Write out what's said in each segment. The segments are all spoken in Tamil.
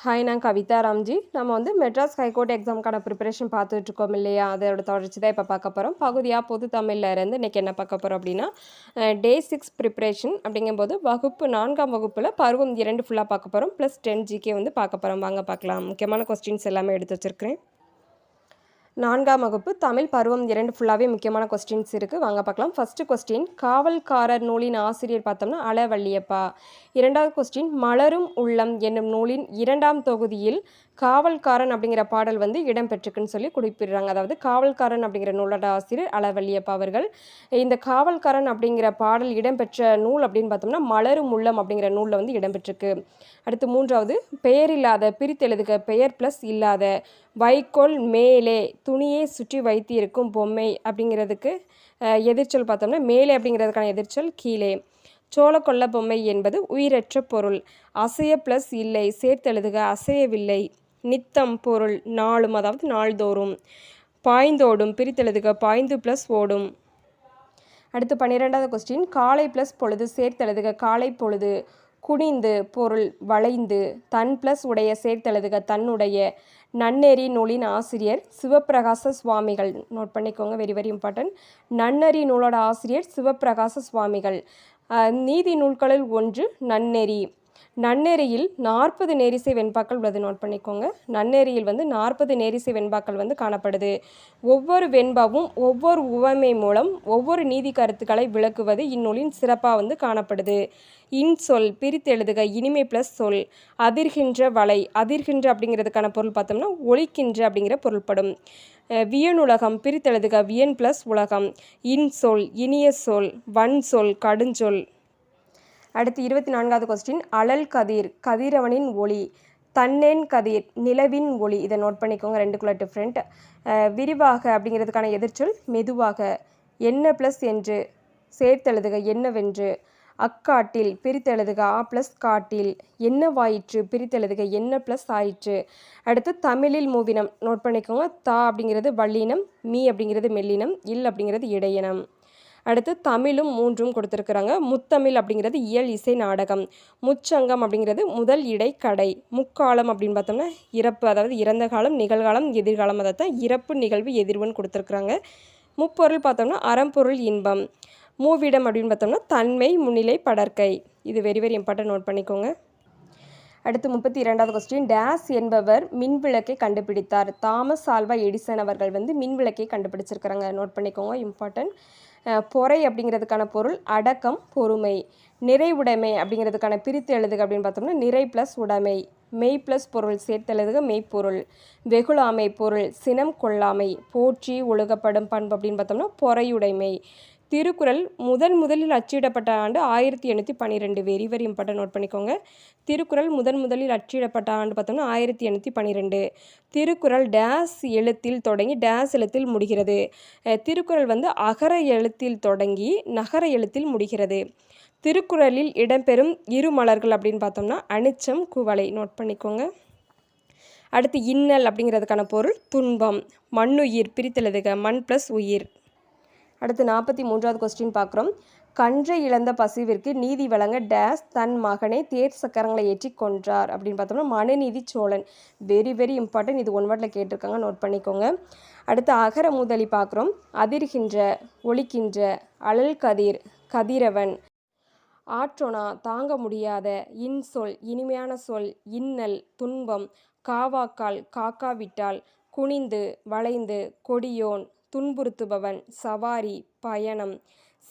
ஹாய், நான் கவிதா ராம்ஜி. நம்ம வந்து மெட்ராஸ் ஹைகோர்ட் எக்ஸாமுக்கான ப்ரிப்பரேஷன் பார்த்துட்ருக்கோம் இல்லையா? அதோட தொடர்ச்சி தான் இப்போ பார்க்க போகிறோம். பகுதியா பொது தமிழ்ல இருந்து இன்றைக்கி என்ன பார்க்க போகிறோம் அப்படின்னா, டே 6 ப்ரிப்பரேஷன் அப்படிங்கும்போது வகுப்பு 4ஆம் வகுப்பில் பருவம் 2 ஃபுல்லாக பார்க்க போகிறோம். ப்ளஸ் 10 ஜிகே வந்து பார்க்க போகிறோம். வாங்க பார்க்கலாம். முக்கியமான கொஸ்டின்ஸ் எல்லாமே எடுத்து வச்சுருக்கிறேன். 4ஆம் வகுப்பு தமிழ் பருவம் 2 ஃபுல்லாகவே முக்கியமான கொஸ்டின்ஸ் இருக்குது. வாங்க பார்க்கலாம். ஃபஸ்ட்டு கொஸ்டின், காவல்காரர் நூலின் ஆசிரியர் பார்த்தோம்னா அளவள்ளியப்பா. 2வது கொஸ்டின், மலரும் உள்ளம் என்னும் நூலின் 2ஆம் தொகுதியில் காவல்காரன் அப்படிங்கிற பாடல் வந்து இடம்பெற்றுக்குன்னு சொல்லி குறிப்பிடுறாங்க. அதாவது காவல்காரன் அப்படிங்கிற நூலோட ஆசிரியர் அளவள்ளியப்பா அவர்கள். இந்த காவல்காரன் அப்படிங்கிற பாடல் இடம்பெற்ற நூல் அப்படின்னு பார்த்தோம்னா மலரும் உள்ளம் அப்படிங்கிற நூலில் வந்து இடம்பெற்றிருக்கு. அடுத்து 3வது, பெயரில்லாத பிரித்தெழுதுக பெயர் ப்ளஸ் இல்லாத வைக்கோல் மேலே துணியை சுற்றி வைத்திருக்கும் பொம்மை அப்படிங்கிறதுக்கு எதிர்ச்சொல் பார்த்தோம்னா மேலே அப்படிங்கிறதுக்கான எதிர்ச்சொல் கீழே. சோளக்கொல்ல பொம்மை என்பது உயிரற்ற பொருள். அசைய ப்ளஸ் இல்லை சேர்த்தெழுதுக அசையவில்லை. நித்தம் பொருள் நாளும், அதாவது நாள்தோறும். பாய்ந்தோடும் பிரித்தெழுதுக பாய்ந்து ப்ளஸ் ஓடும். அடுத்து 12வது கொஸ்டின், காலை ப்ளஸ் பொழுது சேர்த்தெழுதுக காலை பொழுது. குனிந்து பொருள் வளைந்து. தன் ப்ளஸ் உடைய சேர்த்தெழுதுக தன்னுடைய. நன்னெறி நூலின் ஆசிரியர் சிவப்பிரகாச சுவாமிகள். நோட் பண்ணிக்கோங்க, வெரி வெரி இம்பார்ட்டன்ட். நன்னெறி நூலோட ஆசிரியர் சிவப்பிரகாச சுவாமிகள். நீதி நூல்களில் ஒன்று நன்னெறி. நன்னெறியில் 40 நேரிசை வெண்பாக்கள் உள்ளது. நோட் பண்ணிக்கோங்க. நன்னெறியில் வந்து 40 நேரிசை வெண்பாக்கள் வந்து காணப்படுது. ஒவ்வொரு வெண்பாவும் ஒவ்வொரு உவமை மூலம் ஒவ்வொரு நீதி கருத்துக்களை விளக்குவது இந்நூலின் சிறப்பாக வந்து காணப்படுது. இன்சொல் பிரித்தெழுதுக இனிமை ப்ளஸ் சொல். அதிர்கின்ற வலை. அதிர்கின்ற அப்படிங்கிறதுக்கான பொருள் பார்த்தோம்னா ஒலிக்கின்ற அப்படிங்கிற பொருள்படும். வியனுலகம் பிரித்தெழுதுக வியன் ப்ளஸ் உலகம். இன்சொல் இனிய சொல். வன்சொல் கடுஞ்சொல். அடுத்து 24வது கொஸ்டின், அழல் கதிர் கதிரவனின் ஒளி. தன்னேன் கதிர் நிலவின் ஒளி. இதை நோட் பண்ணிக்கோங்க, ரெண்டுக்குள்ள டிஃப்ரெண்ட். விரிவாக அப்படிங்கிறதுக்கான எதிர்ச்சொல் மெதுவாக. என்ன ப்ளஸ் என்று சேர்த்தெழுதுக என்னவென்று. அக்காட்டில் பிரித்தெழுதுக ஆ ப்ளஸ் காட்டில். என்னவாயிற்று பிரித்தெழுதுக என்ன ப்ளஸ் ஆயிற்று. அடுத்து தமிழில் மூவினம். நோட் பண்ணிக்கோங்க. தா அப்படிங்கிறது வல்லினம், மீ அப்படிங்கிறது மெல்லினம், இல் அப்படிங்கிறது இடையினம். அடுத்து தமிழும் 3ம் கொடுத்துருக்குறாங்க. முத்தமிழ் அப்படிங்கிறது இயல் இசை நாடகம். முச்சங்கம் அப்படிங்கிறது முதல் இடை கடை. முக்காலம் அப்படின்னு பார்த்தோம்னா இறப்பு, அதாவது இறந்த காலம் நிகழ்காலம் எதிர்காலம், அதை தான் இறப்பு நிகழ்வு எதிர்வுன்னு கொடுத்துருக்குறாங்க. முப்பொருள் பார்த்தோம்னா அறம்பொருள் இன்பம். மூவிடம் அப்படின்னு பார்த்தோம்னா தன்மை முன்னிலை படற்கை. இது வெரி வெரி இம்பார்ட்டன்ட், நோட் பண்ணிக்கோங்க. அடுத்து 32வது கொஸ்டின், டேஸ் என்பவர் மின்விளக்கை கண்டுபிடித்தார். தாமஸ் ஆல்வா எடிசன் அவர்கள் வந்து மின்விளக்கை கண்டுபிடிச்சிருக்கிறாங்க. நோட் பண்ணிக்கோங்க, இம்பார்ட்டன்ட். பொறை அப்படிங்கிறதுக்கான பொருள் அடக்கம் பொறுமை. நிறைவுடைமை அப்படிங்கிறதுக்கான பிரித்து எழுதுக அப்படின்னு பார்த்தோம்னா நிறை ப்ளஸ் உடைமை. மெய் ப்ளஸ் பொருள் சேர்த்தெழுதுக மெய்ப்பொருள். வெகுளாமை பொருள் சினம் கொள்ளாமை. போற்றி ஒழுகப்படும் பண்பு அப்படின்னு பார்த்தோம்னா பொறையுடைமை. திருக்குறள் முதலில் அச்சிடப்பட்ட ஆண்டு 1812. வெரி வெரி இம்பார்ட்டன்ட், நோட் பண்ணிக்கோங்க. திருக்குறள் முதலில் அச்சிடப்பட்ட ஆண்டு பார்த்தோம்னா 1812. திருக்குறள் டேஸ் எழுத்தில் தொடங்கி டேஸ் எழுத்தில் முடிகிறது. திருக்குறள் வந்து அகர எழுத்தில் தொடங்கி நகர எழுத்தில் முடிகிறது. திருக்குறளில் இடம்பெறும் இரு மலர்கள் அப்படின்னு பார்த்தோம்னா அனிச்சம் குவளை. நோட் பண்ணிக்கோங்க. அடுத்து இன்னல் அப்படிங்கிறதுக்கான பொருள் துன்பம். மண்ணுயிர் பிரித்தெழுதுக மண் ப்ளஸ் உயிர். அடுத்து 43வது கொஸ்டின் பார்க்குறோம். கன்றை இழந்த பசுவிற்கு நீதி வழங்க டேஸ் தன் மகனை தேர் சக்கரங்களை ஏற்றி கொன்றார் அப்படின்னு பார்த்தோம்னா மனுநீதி சோழன். வெரி வெரி இம்பார்ட்டன்ட், இது 1 வேர்டில் கேட்டிருக்காங்க, நோட் பண்ணிக்கோங்க. அடுத்து அகர முதலி பார்க்குறோம். அதிர்கின்ற ஒலிக்கின்ற. அழல் கதிர் கதிரவன். ஆற்றொணா தாங்க முடியாத. இன்சொல் இனிமையான சொல். இன்னல் துன்பம். காவாக்கால் காக்காவிட்டால். குனிந்து வளைந்து. கொடியோன் துன்புறுத்துபவன். சவாரி பயணம்.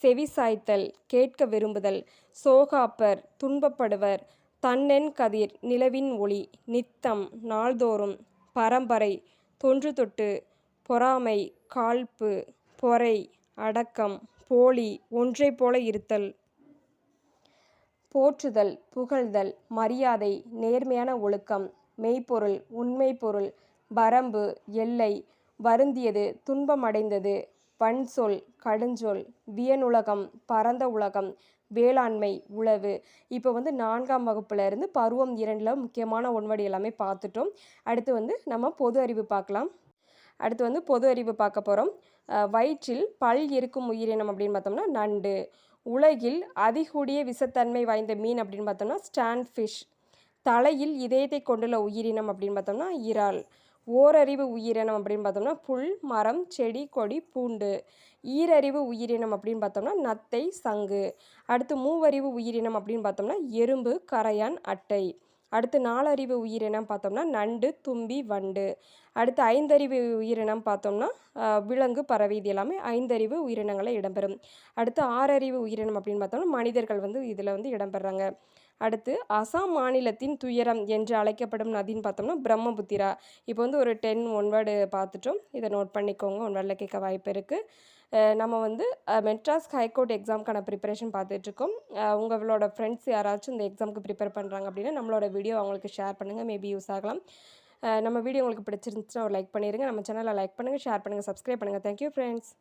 செவிசாய்த்தல் கேட்க விரும்புதல். சோகாப்பர் துன்பப்படுவர். தன்னென் கதிர் நிலவின் ஒளி. நித்தம் நாள்தோறும். பரம்பரை தொன்று தொட்டு. பொறாமை காழ்ப்பு. பொறை அடக்கம். போலி ஒன்றை போல இருத்தல். போற்றுதல் புகழ்தல். மரியாதை நேர்மையான ஒழுக்கம். மெய்ப்பொருள் உண்மை பொருள். வரம்பு எல்லை. வருந்தியது துன்பமடைந்தது. வன்சொல் கடுஞ்சொல். வியனுலகம் பரந்த உலகம். வேளாண்மை உழவு. இப்போ வந்து 4ஆம் வகுப்புல இருந்து பருவம் 2ல் முக்கியமான ஒன்வடி எல்லாமே பார்த்துட்டோம். அடுத்து வந்து நம்ம பொது அறிவு பார்க்கலாம். அடுத்து வந்து பொது அறிவு பார்க்க போகிறோம். வயிற்றில் பல் இருக்கும் உயிரினம் அப்படின்னு பார்த்தோம்னா நண்டு. உலகில் அதிகூடிய விஷத்தன்மை வாய்ந்த மீன் அப்படின்னு பார்த்தோம்னா ஸ்டாண்ட் ஃபிஷ். தலையில் இதயத்தை கொண்டுள்ள உயிரினம் அப்படின்னு பார்த்தோம்னா இறால். ஓரறிவு உயிரினம் அப்படின்னு பார்த்தோம்னா புல், மரம், செடி, கொடி, பூண்டு. ஈரறிவு உயிரினம் அப்படின்னு பார்த்தோம்னா நத்தை, சங்கு. அடுத்து மூவறிவு உயிரினம் அப்படின்னு பார்த்தோம்னா எறும்பு, கரையான், அட்டை. அடுத்து 4 அறிவு உயிரினம் பார்த்தோம்னா நண்டு, தும்பி, வண்டு. அடுத்து 5 அறிவு உயிரினம் பார்த்தோம்னா விலங்கு, பறவை. இது எல்லாமே 5 அறிவு உயிரினங்களில் இடம்பெறும். அடுத்து 6 அறிவு உயிரினம் அப்படின்னு பார்த்தோம்னா மனிதர்கள் இதில் இடம்பெறாங்க. அடுத்து அசாம் மாநிலத்தின் துயரம் என்று அழைக்கப்படும் நதின்னு பார்த்தோம்னா பிரம்மபுத்திரா. இப்போ ஒரு 10 ஒன் வேர்டு பார்த்துட்டோம். இதை நோட் பண்ணிக்கோங்க, ஒன் வேர்டில் கேட்க வாய்ப்பு இருக்குது. நம்ம மெட்ராஸ் ஹைகோர்ட் எக்ஸாமுக்கான ப்ரிப்பரேஷன் பார்த்துட்ருக்கோம். உங்களோட ஃப்ரெண்ட்ஸ் யாராச்சும் இந்த எக்ஸாமுக்கு ப்ரிப்பேர் பண்ணுறாங்க அப்படின்னா நம்மளோட வீடியோ அவங்களுக்கு ஷேர் பண்ணுங்கள், மேபி யூஸ் ஆகலாம். நம்ம வீடியோ உங்களுக்கு பிடிச்சிருந்துச்சுன்னா ஒரு லைக் பண்ணிடுங்க. நம்ம சேனலை லைக் பண்ணுங்கள், ஷேர் பண்ணுங்கள், சப்ஸ்கிரைப் பண்ணுங்கள். Thank you friends.